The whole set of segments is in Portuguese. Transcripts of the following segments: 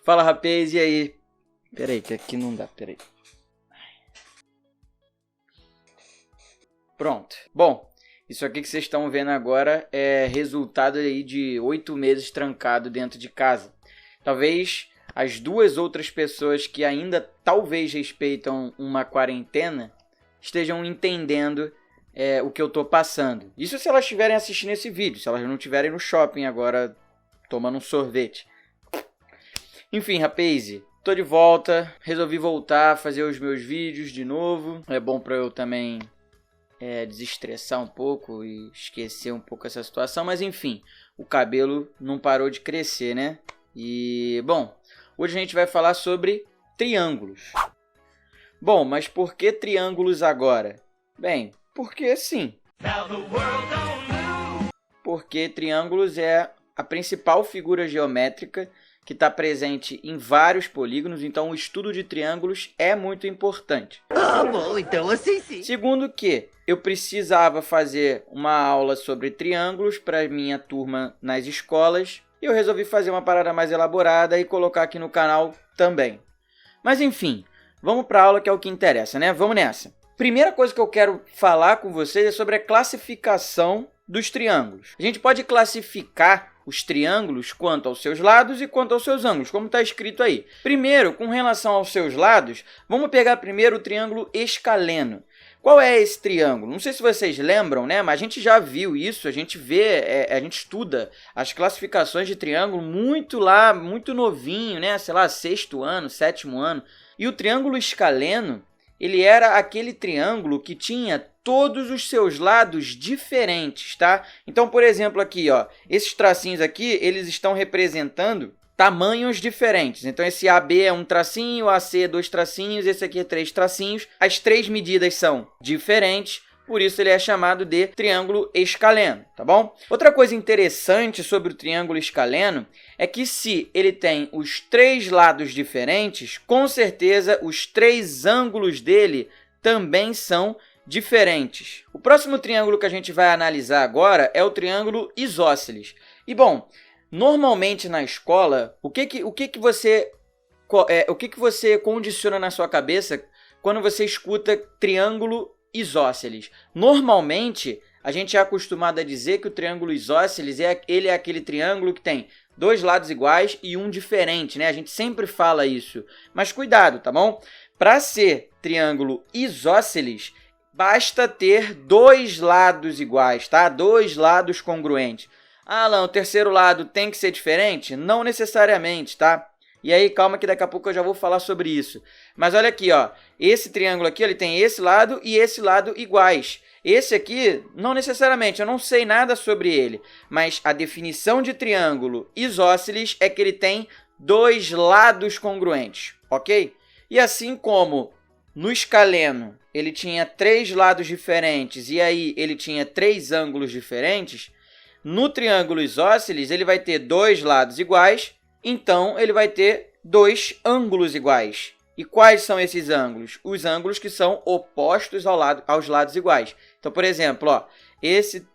Fala, rapaz, e aí? Peraí, que aqui não dá, peraí. Pronto. Bom, isso aqui que vocês estão vendo agora é resultado aí de 8 meses trancado dentro de casa. Talvez as duas outras pessoas que ainda talvez respeitam uma quarentena estejam entendendo o que eu tô passando. Isso se elas estiverem assistindo esse vídeo, se elas não estiverem no shopping agora tomando um sorvete. Enfim, rapaz, tô de volta, resolvi voltar a fazer os meus vídeos de novo. É bom pra eu também desestressar um pouco e esquecer um pouco essa situação, mas enfim, o cabelo não parou de crescer, né? E, bom, hoje a gente vai falar sobre triângulos. Bom, mas por que triângulos agora? Bem, porque sim. Porque triângulos é a principal figura geométrica que está presente em vários polígonos, então o estudo de triângulos é muito importante. Ah, bom, então assim sim. Segundo que eu precisava fazer uma aula sobre triângulos para minha turma nas escolas, e eu resolvi fazer uma parada mais elaborada e colocar aqui no canal também. Mas enfim, vamos para a aula que é o que interessa, né? Vamos nessa. Primeira coisa que eu quero falar com vocês é sobre a classificação dos triângulos. A gente pode classificar os triângulos quanto aos seus lados e quanto aos seus ângulos, como está escrito aí. Primeiro, com relação aos seus lados, vamos pegar primeiro o triângulo escaleno. Qual é esse triângulo? Não sei se vocês lembram, né? Mas a gente já viu isso, a gente vê, a gente estuda as classificações de triângulo muito novinho, né? Sei lá, 6º ano, 7º ano. E o triângulo escaleno, ele era aquele triângulo que tinha todos os seus lados diferentes, tá? Então, por exemplo, aqui, ó, esses tracinhos aqui, eles estão representando tamanhos diferentes. Então, esse AB é um tracinho, AC é 2 tracinhos, esse aqui é 3 tracinhos. As 3 medidas são diferentes, por isso ele é chamado de triângulo escaleno, tá bom? Outra coisa interessante sobre o triângulo escaleno é que se ele tem os 3 lados diferentes, com certeza os 3 ângulos dele também são diferentes. O próximo triângulo que a gente vai analisar agora é o triângulo isósceles. E bom, normalmente na escola, o que você condiciona na sua cabeça quando você escuta triângulo isósceles? Normalmente, a gente é acostumado a dizer que o triângulo isósceles é aquele triângulo que tem 2 lados iguais e um diferente, né? A gente sempre fala isso. Mas cuidado, tá bom? Para ser triângulo isósceles, basta ter 2 lados iguais, tá? 2 lados congruentes. Ah, Alan, o terceiro lado tem que ser diferente? Não necessariamente, tá? E aí, calma que daqui a pouco eu já vou falar sobre isso. Mas olha aqui, ó. Esse triângulo aqui, ele tem esse lado e esse lado iguais. Esse aqui, não necessariamente, eu não sei nada sobre ele. Mas a definição de triângulo isósceles é que ele tem 2 lados congruentes, ok? E assim como no escaleno ele tinha 3 lados diferentes e aí ele tinha 3 ângulos diferentes, no triângulo isósceles ele vai ter 2 lados iguais, então ele vai ter 2 ângulos iguais. E quais são esses ângulos? Os ângulos que são opostos aos lados iguais. Então, por exemplo, ó, esse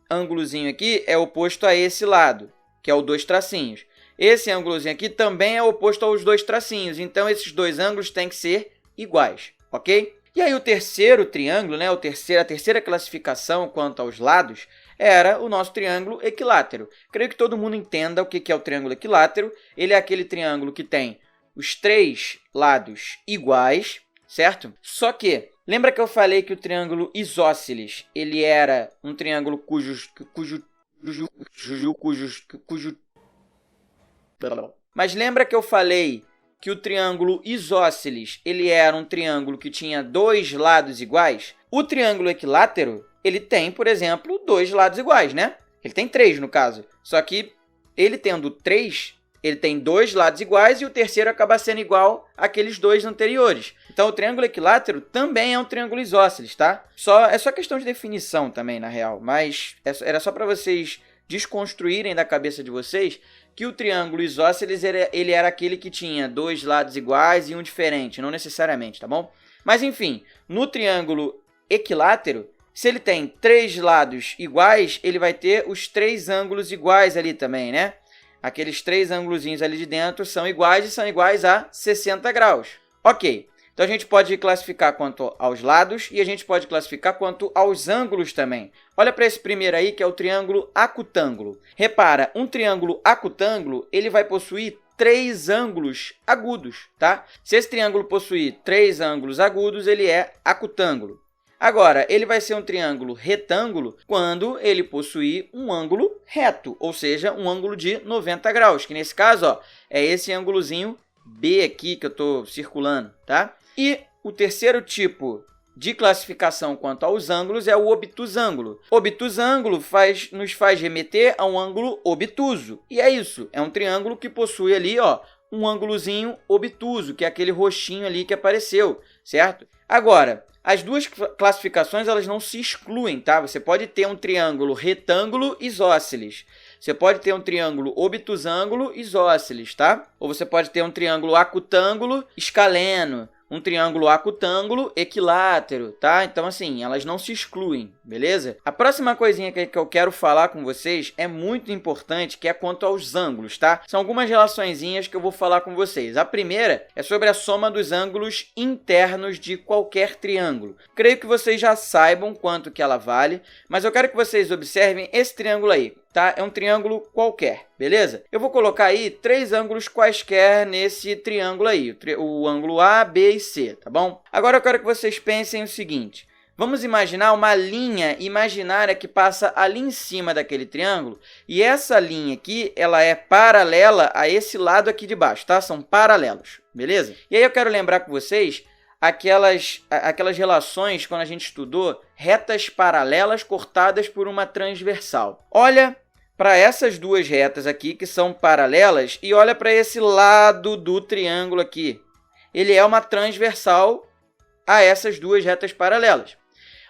ângulozinho aqui é oposto a esse lado, que é o 2 tracinhos. Esse ângulozinho aqui também é oposto aos 2 tracinhos, então esses 2 ângulos têm que ser iguais, ok? E aí o terceiro triângulo, né, a terceira classificação quanto aos lados, era o nosso triângulo equilátero. Creio que todo mundo entenda o que é o triângulo equilátero. Ele é aquele triângulo que tem os 3 lados iguais, certo? Só que, lembra que eu falei que o triângulo isósceles, ele era um triângulo Mas lembra que eu falei que o triângulo isósceles, ele era um triângulo que tinha 2 lados iguais? O triângulo equilátero, ele tem, por exemplo, 2 lados iguais, né? Ele tem 3 no caso. Só que ele tendo 3, ele tem 2 lados iguais e o terceiro acaba sendo igual àqueles 2 anteriores. Então, o triângulo equilátero também é um triângulo isósceles, tá? É só questão de definição também, na real. Mas era só para vocês desconstruírem da cabeça de vocês que o triângulo isósceles ele era aquele que tinha 2 lados iguais e um diferente, não necessariamente, tá bom? Mas enfim, no triângulo equilátero, se ele tem 3 lados iguais, ele vai ter os 3 ângulos iguais ali também, né? Aqueles 3 ângulozinhos ali de dentro são iguais e são iguais a 60 graus. Ok. Então, a gente pode classificar quanto aos lados e a gente pode classificar quanto aos ângulos também. Olha para esse primeiro aí, que é o triângulo acutângulo. Repara, um triângulo acutângulo, ele vai possuir 3 ângulos agudos, tá? Se esse triângulo possuir 3 ângulos agudos, ele é acutângulo. Agora, ele vai ser um triângulo retângulo quando ele possuir um ângulo reto, ou seja, um ângulo de 90 graus, que nesse caso, ó, é esse ângulozinho B aqui que eu estou circulando, tá? E o terceiro tipo de classificação quanto aos ângulos é o obtusângulo. Obtusângulo nos faz remeter a um ângulo obtuso. E é isso, é um triângulo que possui ali, ó, um ângulozinho obtuso, que é aquele roxinho ali que apareceu, certo? Agora, as duas classificações elas não se excluem, tá? Você pode ter um triângulo retângulo isósceles. Você pode ter um triângulo obtusângulo isósceles, tá? Ou você pode ter um triângulo acutângulo escaleno, um triângulo acutângulo equilátero, tá? Então, assim, elas não se excluem, beleza? A próxima coisinha que eu quero falar com vocês é muito importante, que é quanto aos ângulos, tá? São algumas relaçõezinhas que eu vou falar com vocês. A primeira é sobre a soma dos ângulos internos de qualquer triângulo. Creio que vocês já saibam quanto que ela vale, mas eu quero que vocês observem esse triângulo aí, tá? É um triângulo qualquer, beleza? Eu vou colocar aí 3 ângulos quaisquer nesse triângulo aí, o ângulo A, B e C, tá bom? Agora eu quero que vocês pensem o seguinte: vamos imaginar uma linha imaginária que passa ali em cima daquele triângulo, e essa linha aqui, ela é paralela a esse lado aqui de baixo, tá? São paralelos, beleza? E aí eu quero lembrar com vocês aquelas relações quando a gente estudou retas paralelas cortadas por uma transversal. Olha para essas duas retas aqui que são paralelas e olha para esse lado do triângulo aqui. Ele é uma transversal a essas duas retas paralelas.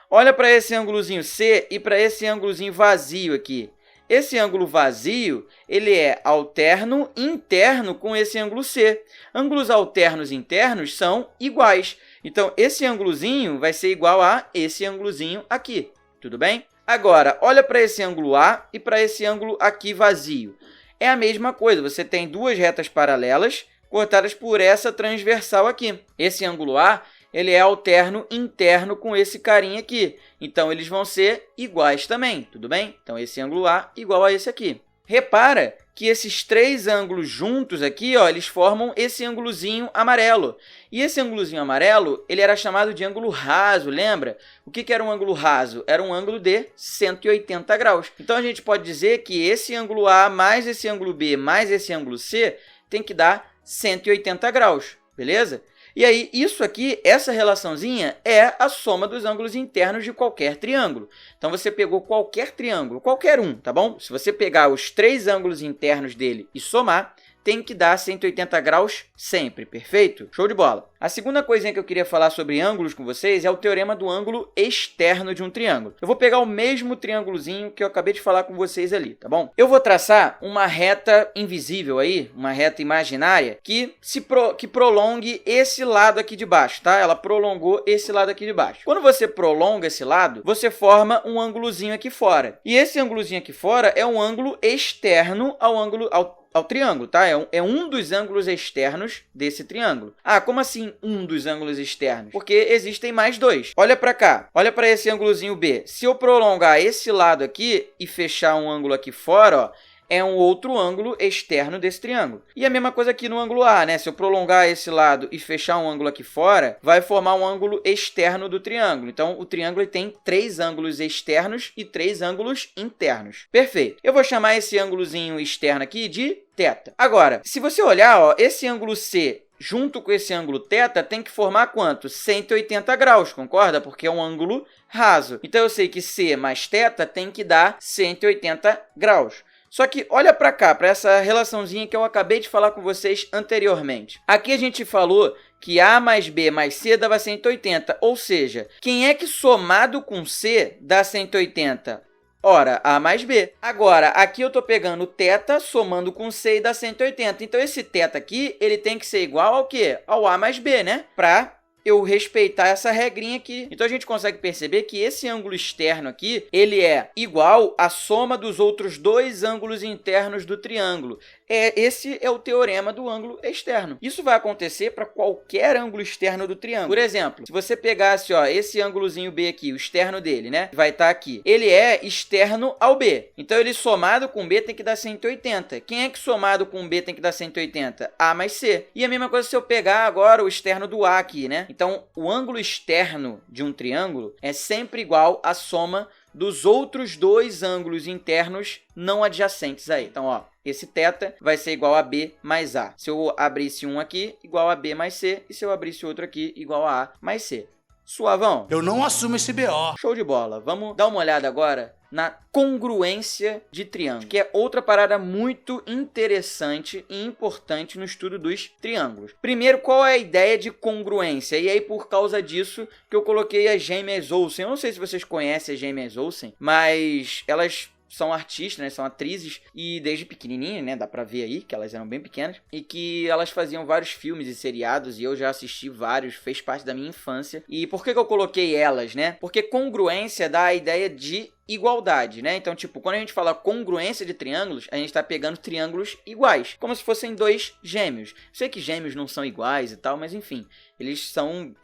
Olha para esse ângulozinho C e para esse ângulozinho vazio aqui. Esse ângulo vazio, ele é alterno interno com esse ângulo C. Ângulos alternos internos são iguais. Então, esse ângulozinho vai ser igual a esse ângulozinho aqui. Tudo bem? Agora, olha para esse ângulo A e para esse ângulo aqui vazio. É a mesma coisa, você tem duas retas paralelas cortadas por essa transversal aqui. Esse ângulo A, ele é alterno interno com esse carinha aqui. Então, eles vão ser iguais também, tudo bem? Então, esse ângulo A igual a esse aqui. Repara que esses 3 ângulos juntos aqui, ó, eles formam esse ângulozinho amarelo. E esse ângulozinho amarelo, ele era chamado de ângulo raso, lembra? O que era um ângulo raso? Era um ângulo de 180 graus. Então, a gente pode dizer que esse ângulo A mais esse ângulo B mais esse ângulo C tem que dar 180 graus, beleza? E aí, isso aqui, essa relaçãozinha, é a soma dos ângulos internos de qualquer triângulo. Então, você pegou qualquer triângulo, qualquer um, tá bom? Se você pegar os 3 ângulos internos dele e somar, tem que dar 180 graus sempre, perfeito? Show de bola! A segunda coisinha que eu queria falar sobre ângulos com vocês é o teorema do ângulo externo de um triângulo. Eu vou pegar o mesmo triângulozinho que eu acabei de falar com vocês ali, tá bom? Eu vou traçar uma reta invisível aí, uma reta imaginária, que prolongue esse lado aqui de baixo, tá? Ela prolongou esse lado aqui de baixo. Quando você prolonga esse lado, você forma um ângulozinho aqui fora. E esse ângulozinho aqui fora é um ângulo externo ao triângulo, tá? É um dos ângulos externos desse triângulo. Ah, como assim um dos ângulos externos? Porque existem mais 2. Olha para cá, olha para esse ângulozinho B. Se eu prolongar esse lado aqui e fechar um ângulo aqui fora, ó, é um outro ângulo externo desse triângulo. E a mesma coisa aqui no ângulo A, né? Se eu prolongar esse lado e fechar um ângulo aqui fora, vai formar um ângulo externo do triângulo. Então, o triângulo tem 3 ângulos externos e 3 ângulos internos. Perfeito. Eu vou chamar esse ângulozinho externo aqui de θ. Agora, se você olhar, ó, esse ângulo C junto com esse ângulo θ tem que formar quanto? 180 graus, concorda? Porque é um ângulo raso. Então, eu sei que C mais θ tem que dar 180 graus. Só que olha para cá, para essa relaçãozinha que eu acabei de falar com vocês anteriormente. Aqui a gente falou que A mais B mais C dava 180, ou seja, quem é que somado com C dá 180? Ora, A mais B. Agora, aqui eu estou pegando θ, somando com C e dá 180. Então, esse θ aqui, ele tem que ser igual ao quê? Ao A mais B, né? Para eu respeitar essa regrinha aqui. Então, a gente consegue perceber que esse ângulo externo aqui, ele é igual à soma dos outros 2 ângulos internos do triângulo. Esse é o teorema do ângulo externo. Isso vai acontecer para qualquer ângulo externo do triângulo. Por exemplo, se você pegasse esse ângulozinho B aqui, o externo dele, né? Vai estar aqui. Ele é externo ao B. Então, ele somado com B tem que dar 180. Quem é que somado com B tem que dar 180? A mais C. E a mesma coisa se eu pegar agora o externo do A aqui, né? Então, o ângulo externo de um triângulo é sempre igual à soma dos outros dois ângulos internos não adjacentes a ele. Então, esse θ vai ser igual a B mais A. Se eu abrisse um aqui, igual a B mais C. E se eu abrisse outro aqui, igual a A mais C. Suavão? Eu não assumo esse BO. Show de bola. Vamos dar uma olhada agora na congruência de triângulos, que é outra parada muito interessante e importante no estudo dos triângulos. Primeiro, qual é a ideia de congruência? E aí, por causa disso, que eu coloquei as gêmeas Olsen. Eu não sei se vocês conhecem as gêmeas Olsen, mas elas são artistas, né? São atrizes e desde pequenininha, né? Dá pra ver aí que elas eram bem pequenas e que elas faziam vários filmes e seriados e eu já assisti vários, fez parte da minha infância. E por que eu coloquei elas, né? Porque congruência dá a ideia de igualdade, né? Então, tipo, quando a gente fala congruência de triângulos, a gente tá pegando triângulos iguais, como se fossem dois gêmeos. Sei que gêmeos não são iguais e tal, mas enfim, eles são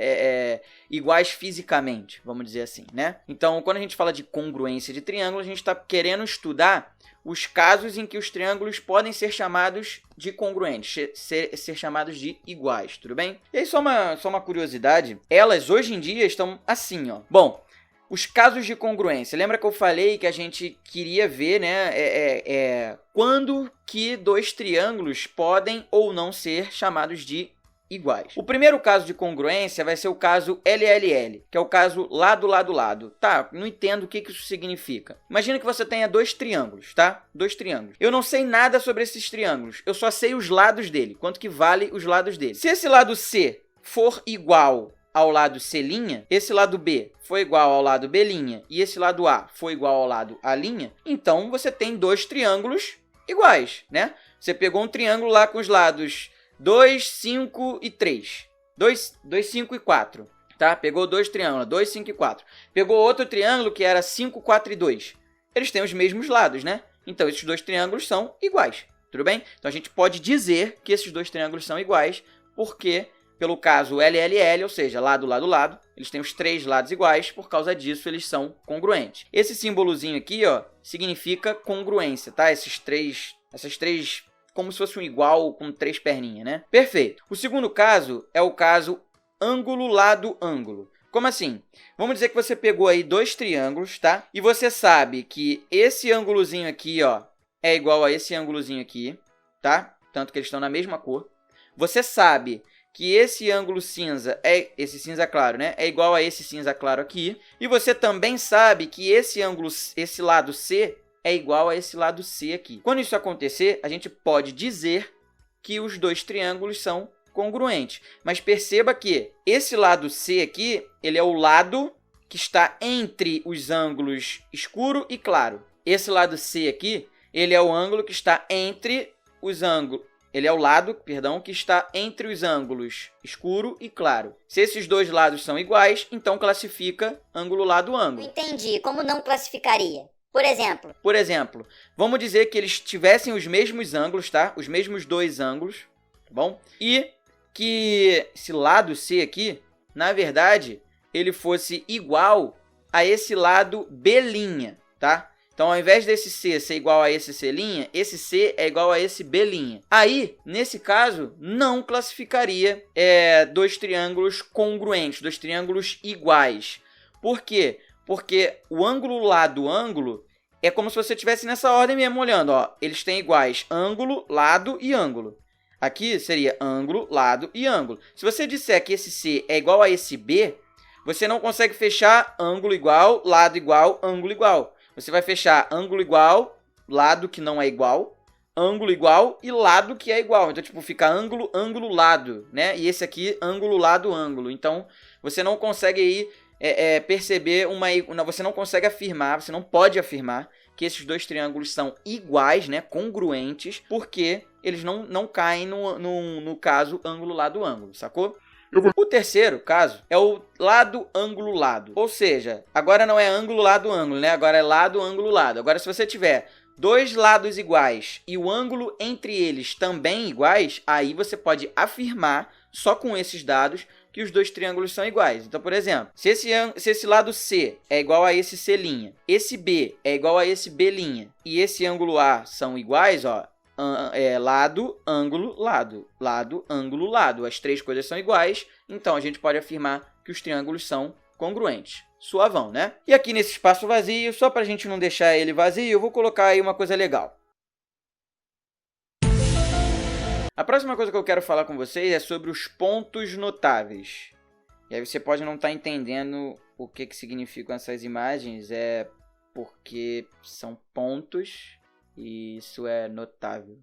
iguais fisicamente, vamos dizer assim, né? Então, quando a gente fala de congruência de triângulos, a gente tá querendo estudar os casos em que os triângulos podem ser chamados de congruentes, ser chamados de iguais, tudo bem? E aí, só uma curiosidade, elas hoje em dia estão assim, ó. Bom, os casos de congruência. Lembra que eu falei que a gente queria ver, né, quando que dois triângulos podem ou não ser chamados de iguais. O primeiro caso de congruência vai ser o caso LLL, que é o caso lado, lado, lado. Tá, não entendo o que isso significa. Imagina que você tenha dois triângulos, tá? Dois triângulos. Eu não sei nada sobre esses triângulos. Eu só sei os lados dele, quanto que vale os lados dele. Se esse lado C for igual ao lado C', esse lado B foi igual ao lado B', e esse lado A foi igual ao lado A', então você tem dois triângulos iguais, né? Você pegou um triângulo lá com os lados 2, 5 e 3. 2, 5 e 4, tá? Pegou dois triângulos, 2, 5 e 4. Pegou outro triângulo que era 5, 4 e 2. Eles têm os mesmos lados, né? Então, esses dois triângulos são iguais, tudo bem? Então, a gente pode dizer que esses dois triângulos são iguais, porque pelo caso LLL, ou seja, lado, lado, lado, eles têm os três lados iguais, por causa disso eles são congruentes. Esse símbolozinho aqui, ó, significa congruência, tá? Essas três, como se fosse um igual com três perninhas, né? Perfeito. O segundo caso é o caso ângulo, lado, ângulo. Como assim? Vamos dizer que você pegou aí dois triângulos, tá? E você sabe que esse ângulozinho aqui, ó, é igual a esse ângulozinho aqui, tá? Tanto que eles estão na mesma cor. Você sabe que esse ângulo cinza, esse cinza claro, né? É igual a esse cinza claro aqui. E você também sabe que esse lado C é igual a esse lado C aqui. Quando isso acontecer, a gente pode dizer que os dois triângulos são congruentes. Mas perceba que esse lado C aqui, ele é o lado que está entre os ângulos escuro e claro. Esse lado C aqui, ele é o ângulo que está entre os ângulos. Ele é o lado, perdão, que está entre os ângulos escuro e claro. Se esses dois lados são iguais, então classifica ângulo, lado, ângulo. Entendi. Como não classificaria? Por exemplo, vamos dizer que eles tivessem os mesmos ângulos, tá? Os mesmos dois ângulos, tá bom? E que esse lado C aqui, na verdade, ele fosse igual a esse lado B', tá? Então, ao invés desse C ser igual a esse C', esse C é igual a esse B'. Aí, nesse caso, não classificaria dois triângulos congruentes, dois triângulos iguais. Por quê? Porque o ângulo lado ângulo é como se você estivesse nessa ordem mesmo olhando, ó. Eles têm iguais ângulo, lado e ângulo. Aqui seria ângulo, lado e ângulo. Se você disser que esse C é igual a esse B, você não consegue fechar ângulo igual, lado igual, ângulo igual. Você vai fechar ângulo igual, lado que não é igual, ângulo igual e lado que é igual. Então, tipo, fica ângulo, ângulo, lado, né? E esse aqui, ângulo, lado, ângulo. Então, você não consegue aí perceber você não consegue afirmar, você não pode afirmar que esses dois triângulos são iguais, né? Congruentes, porque eles não caem no caso ângulo, lado, ângulo, sacou? O terceiro caso é o lado, ângulo, lado. Ou seja, agora não é ângulo, lado, ângulo, né? Agora é lado, ângulo, lado. Agora, se você tiver dois lados iguais e o ângulo entre eles também iguais, aí você pode afirmar, só com esses dados, que os dois triângulos são iguais. Então, por exemplo, se esse lado C é igual a esse C', esse B é igual a esse B' e esse ângulo A são iguais, ó, lado, ângulo, lado, lado, ângulo, lado. As três coisas são iguais, então a gente pode afirmar que os triângulos são congruentes. Suavão, né? E aqui nesse espaço vazio, só para a gente não deixar ele vazio, eu vou colocar aí uma coisa legal. A próxima coisa que eu quero falar com vocês é sobre os pontos notáveis. E aí você pode não estar entendendo o que significam essas imagens, é porque são pontos e isso é notável.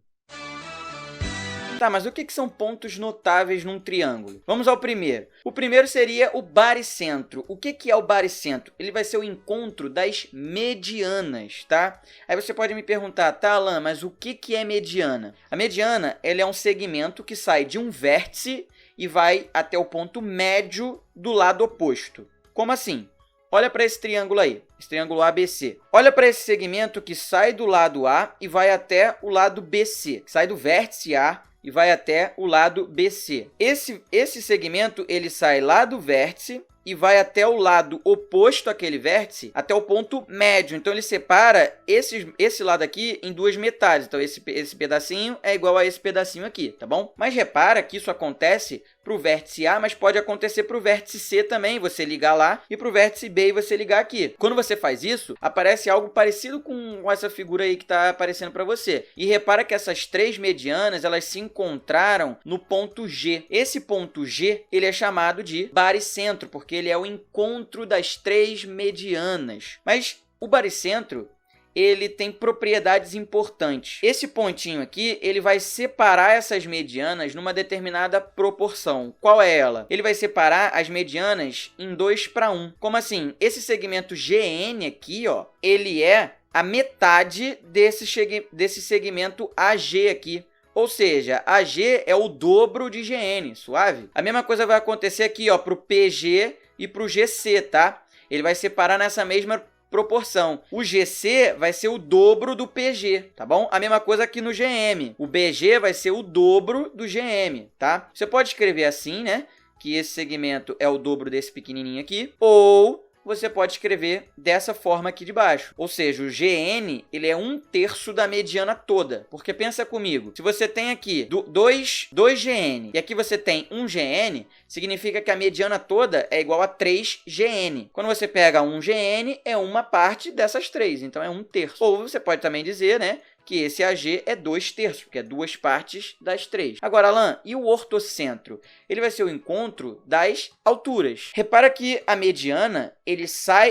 Tá, mas o que são pontos notáveis num triângulo? Vamos ao primeiro. O primeiro seria o baricentro. O que é o baricentro? Ele vai ser o encontro das medianas, tá? Aí você pode me perguntar, tá, Alan, mas o que é mediana? A mediana, ela é um segmento que sai de um vértice e vai até o ponto médio do lado oposto. Como assim? Olha para esse triângulo aí, esse triângulo ABC. Olha para esse segmento que sai do lado A e vai até o lado BC, que sai do vértice A e vai até o lado BC. Esse segmento ele sai lá do vértice e vai até o lado oposto àquele vértice, até o ponto médio. Então, ele separa esse lado aqui em duas metades. Então, esse pedacinho é igual a esse pedacinho aqui, tá bom? Mas repara que isso acontece para o vértice A, mas pode acontecer para o vértice C também, você ligar lá, e para o vértice B e você ligar aqui. Quando você faz isso, aparece algo parecido com essa figura aí que está aparecendo para você. E repara que essas três medianas, elas se encontraram no ponto G. Esse ponto G, ele é chamado de baricentro, porque ele é o encontro das três medianas. Mas o baricentro, ele tem propriedades importantes. Esse pontinho aqui, ele vai separar essas medianas numa determinada proporção. Qual é ela? Ele vai separar as medianas em 2:1. Como assim? Esse segmento GN aqui, ó, ele é a metade desse segmento AG aqui. Ou seja, AG é o dobro de GN, suave? A mesma coisa vai acontecer aqui, ó, para o PG e para o GC, tá? Ele vai separar nessa mesma proporção. O GC vai ser o dobro do PG, tá bom? A mesma coisa aqui no GM. O BG vai ser o dobro do GM, tá? Você pode escrever assim, né? Que esse segmento é o dobro desse pequenininho aqui. Ou você pode escrever dessa forma aqui de baixo. Ou seja, o GN, ele é 1/3 da mediana toda. Porque pensa comigo, se você tem aqui 2 GN e aqui você tem 1 GN, significa que a mediana toda é igual a 3 GN. Quando você pega 1 GN, é uma parte dessas três, então é 1/3. Ou você pode também dizer, né, que esse AG é 2/3, porque é duas partes das três. Agora, Alan, e o ortocentro? Ele vai ser o encontro das alturas. Repara que a mediana,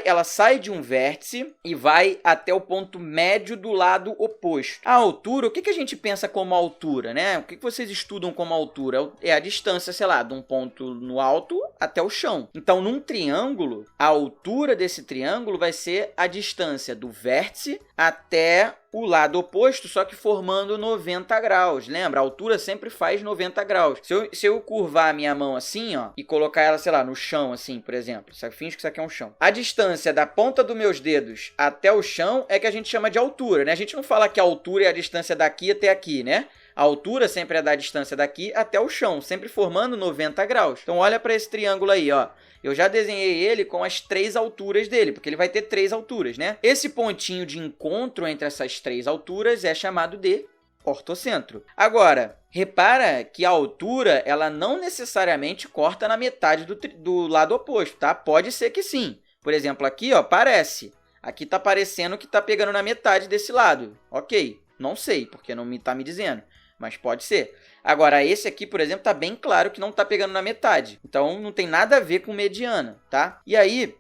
ela sai de um vértice e vai até o ponto médio do lado oposto. A altura, o que a gente pensa como altura, né? O que vocês estudam como altura? É a distância, sei lá, de um ponto no alto até o chão. Então, num triângulo, a altura desse triângulo vai ser a distância do vértice até o lado oposto, só que formando 90 graus. Lembra? A altura sempre faz 90 graus. Se eu curvar a minha mão assim, ó, e colocar ela, sei lá, no chão, assim, por exemplo. Finge que isso aqui é um chão. A distância da ponta dos meus dedos até o chão é que a gente chama de altura, né? A gente não fala que a altura é a distância daqui até aqui, né? A altura sempre é da distância daqui até o chão, sempre formando 90 graus. Então, olha para esse triângulo aí, ó. Eu já desenhei ele com as 3 alturas dele, porque ele vai ter 3 alturas, né? Esse pontinho de encontro entre essas 3 alturas é chamado de ortocentro. Agora, repara que a altura, ela não necessariamente corta na metade do lado oposto, tá? Pode ser que sim. Por exemplo, aqui, ó, parece. Aqui tá parecendo que tá pegando na metade desse lado. Ok, não sei, porque não tá me dizendo. Mas pode ser. Agora, esse aqui, por exemplo, tá bem claro que não tá pegando na metade. Então, não tem nada a ver com mediana, tá? E aí,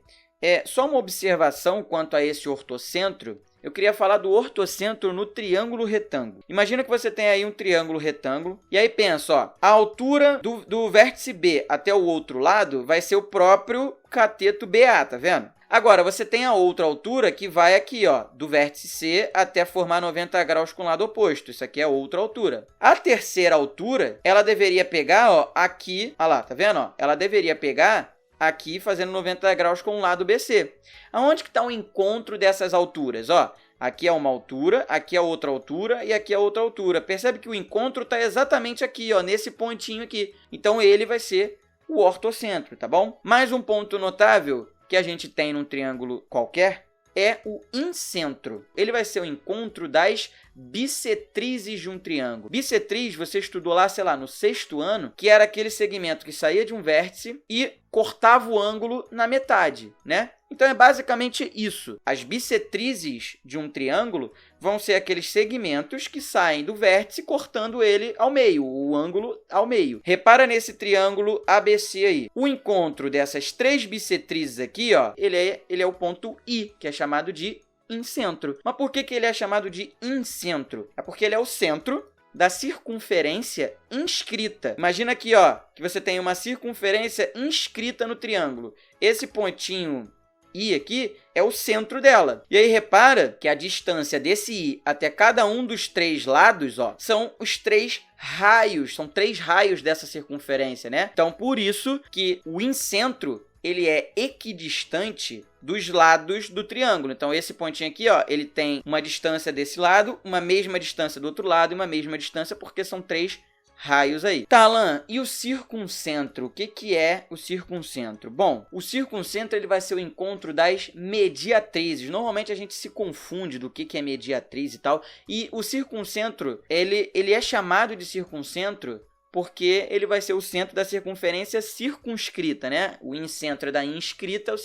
só uma observação quanto a esse ortocentro. Eu queria falar do ortocentro no triângulo retângulo. Imagina que você tem aí um triângulo retângulo. E aí pensa, ó, a altura do vértice B até o outro lado vai ser o próprio cateto BA, tá vendo? Agora, você tem a outra altura que vai aqui, ó, do vértice C até formar 90 graus com o lado oposto. Isso aqui é outra altura. A terceira altura, ela deveria pegar, ó, aqui. Olha lá, tá vendo? Ó? Ela deveria pegar aqui fazendo 90 graus com o lado BC. Aonde que está o encontro dessas alturas? Ó, Aqui é uma altura, aqui é outra altura e aqui é outra altura. Percebe que o encontro está exatamente aqui, ó, nesse pontinho aqui. Então, ele vai ser o ortocentro, tá bom? Mais um ponto notável que a gente tem num triângulo qualquer é o incentro. Ele vai ser o encontro das bissetrizes de um triângulo. Bissetriz, você estudou lá, sei lá, no 6º ano, que era aquele segmento que saía de um vértice e cortava o ângulo na metade, né? Então, é basicamente isso. As bissetrizes de um triângulo vão ser aqueles segmentos que saem do vértice cortando ele ao meio, o ângulo ao meio. Repara nesse triângulo ABC aí. O encontro dessas 3 bissetrizes aqui, ó, ele é o ponto I, que é chamado de incentro. Mas por que ele é chamado de incentro? É porque ele é o centro da circunferência inscrita. Imagina aqui, ó, que você tem uma circunferência inscrita no triângulo. Esse pontinho I aqui é o centro dela. E aí repara que a distância desse I até cada um dos 3 lados, ó, são os 3 raios. São 3 raios dessa circunferência, né? Então, por isso que o incentro ele é equidistante dos lados do triângulo. Então, esse pontinho aqui, ó, ele tem uma distância desse lado, uma mesma distância do outro lado e uma mesma distância porque são 3 raios aí. Tá, Alan, e o circuncentro? O que é o circuncentro? Bom, o circuncentro ele vai ser o encontro das mediatrizes. Normalmente a gente se confunde do que é mediatriz e tal. E o circuncentro, ele é chamado de circuncentro porque ele vai ser o centro da circunferência circunscrita, né? O incentro é da inscrita,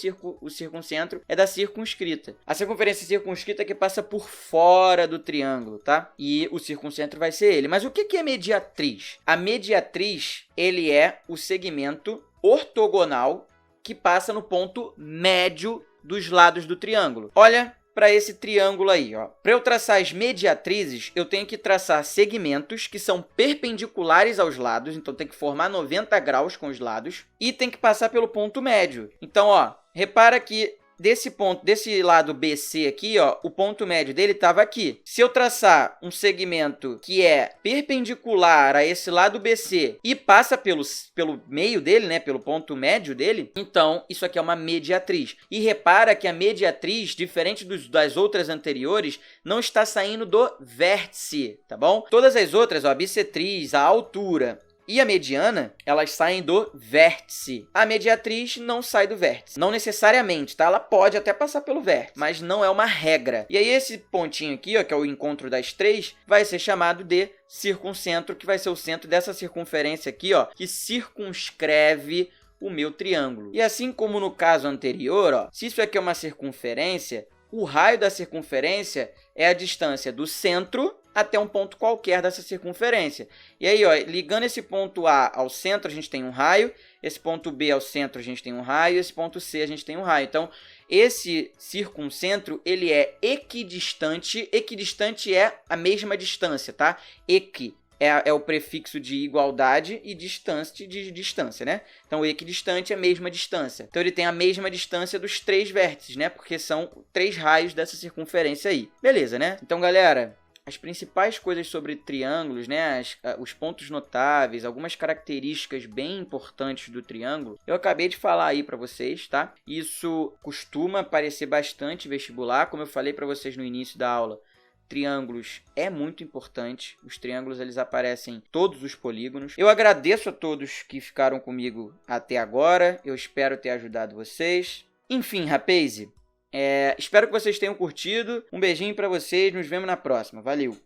o circuncentro é da circunscrita. A circunferência circunscrita é que passa por fora do triângulo, tá? E o circuncentro vai ser ele. Mas o que é mediatriz? A mediatriz, ele é o segmento ortogonal que passa no ponto médio dos lados do triângulo. Olha para esse triângulo aí, ó. Para eu traçar as mediatrizes, eu tenho que traçar segmentos que são perpendiculares aos lados, então tem que formar 90 graus com os lados, e tem que passar pelo ponto médio. Então, ó, repara que desse lado BC aqui, ó, o ponto médio dele estava aqui. Se eu traçar um segmento que é perpendicular a esse lado BC e passa pelo meio dele, né, pelo ponto médio dele, então isso aqui é uma mediatriz. E repara que a mediatriz, diferente das outras anteriores, não está saindo do vértice, tá bom? Todas as outras, ó, a bissetriz, a altura e a mediana, elas saem do vértice. A mediatriz não sai do vértice. Não necessariamente, tá? Ela pode até passar pelo vértice, mas não é uma regra. E aí esse pontinho aqui, ó, que é o encontro das 3, vai ser chamado de circuncentro, que vai ser o centro dessa circunferência aqui, ó, que circunscreve o meu triângulo. E assim como no caso anterior, ó, se isso aqui é uma circunferência, o raio da circunferência é a distância do centro até um ponto qualquer dessa circunferência. E aí, ó, ligando esse ponto A ao centro, a gente tem um raio. Esse ponto B ao centro, a gente tem um raio. Esse ponto C, a gente tem um raio. Então, esse circuncentro, ele é equidistante. Equidistante é a mesma distância, tá? Equi é o prefixo de igualdade e distante de distância, né? Então, equidistante é a mesma distância. Então, ele tem a mesma distância dos 3 vértices, né? Porque são 3 raios dessa circunferência aí. Beleza, né? Então, galera, as principais coisas sobre triângulos, né, os pontos notáveis, algumas características bem importantes do triângulo, eu acabei de falar aí para vocês, tá? Isso costuma aparecer bastante vestibular, como eu falei para vocês no início da aula. Triângulos é muito importante. Os triângulos, eles aparecem em todos os polígonos. Eu agradeço a todos que ficaram comigo até agora. Eu espero ter ajudado vocês. Enfim, rapaz, espero que vocês tenham curtido. Um beijinho pra vocês. Nos vemos na próxima. Valeu!